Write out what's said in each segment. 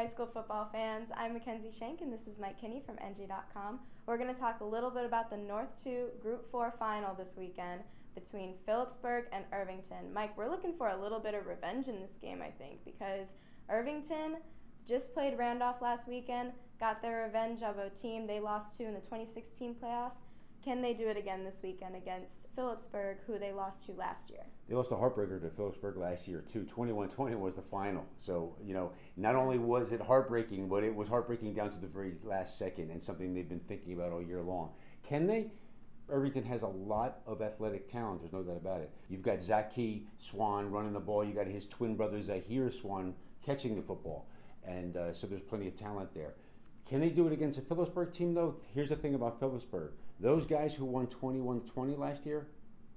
high school football fans. I'm Mackenzie Shank, and this is Mike Kinney from NJ.com. We're going to talk a little bit about the North 2 Group 4 final this weekend between Phillipsburg and Irvington. Mike, we're looking for a little bit of revenge in this game, I think, because Irvington just played Randolph last weekend, got their revenge of a team they lost to in the 2016 playoffs. Can they do it again this weekend against Phillipsburg, who they lost to last year? They lost a heartbreaker to Phillipsburg last year, too. 21-20 was the final. So, not only was it heartbreaking, but it was heartbreaking down to the very last second and something they've been thinking about all year long. Can they? Irvington has a lot of athletic talent. There's no doubt about it. You've got Zaki Swan running the ball. You got his twin brother, Zahir Swan, catching the football. And so there's plenty of talent there. Can they do it against a Phillipsburg team, though? Here's the thing about Phillipsburg. Those guys who won 21-20 last year,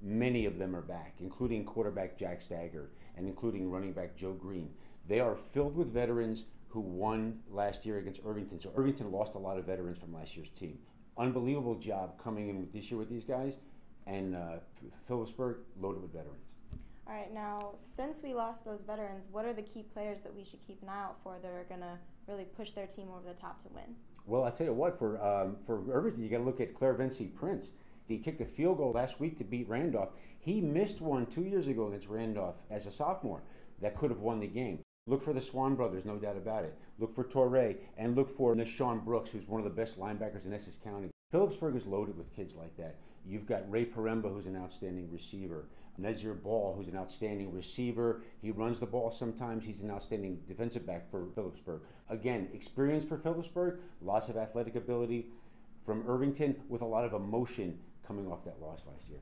many of them are back, including quarterback Jack Staggert and including running back Joe Green. They are filled with veterans who won last year against Irvington. So Irvington lost a lot of veterans from last year's team. Unbelievable job coming in this year with these guys, and Phillipsburg loaded with veterans. All right, now, since we lost those veterans, what are the key players that we should keep an eye out for that are going to really push their team over the top to win? Well, I'll tell you what, for Irvington, you got to look at Clairvency Prince. He kicked a field goal last week to beat Randolph. He missed one 2 years ago against Randolph as a sophomore that could have won the game. Look for the Swan brothers, no doubt about it. Look for Torrey, and look for Nashawn Brooks, who's one of the best linebackers in Essex County. Phillipsburg is loaded with kids like that. You've got Ray Paremba, who's an outstanding receiver. Nazir Ball, who's an outstanding receiver. He runs the ball sometimes. He's an outstanding defensive back for Phillipsburg. Again, experience for Phillipsburg, lots of athletic ability. From Irvington, with a lot of emotion coming off that loss last year.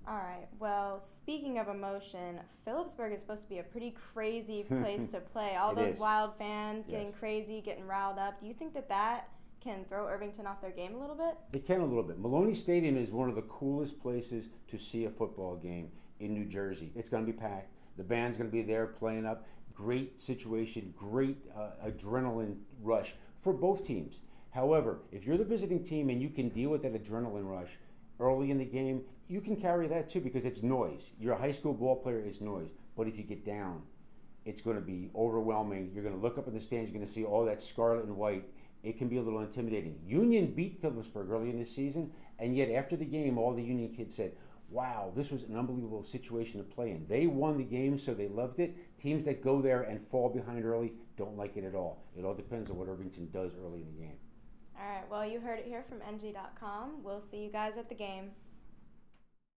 All right, well, speaking of emotion, Phillipsburg is supposed to be a pretty crazy place to play. All those wild fans getting crazy, getting riled up. Do you think that can throw Irvington off their game a little bit? It can a little bit. Maloney Stadium is one of the coolest places to see a football game in New Jersey. It's going to be packed. The band's going to be there playing up. Great situation, great adrenaline rush for both teams. However, if you're the visiting team and you can deal with that adrenaline rush early in the game, you can carry that too because it's noise. You're a high school ball player, it's noise. But if you get down, it's going to be overwhelming. You're going to look up in the stands, you're going to see all that scarlet and white. It can be a little intimidating. Union beat Phillipsburg early in this season, and yet after the game, all the Union kids said, wow, this was an unbelievable situation to play in. They won the game, so they loved it. Teams that go there and fall behind early don't like it at all. It all depends on what Irvington does early in the game. All right, well, you heard it here from NJ.com. We'll see you guys at the game.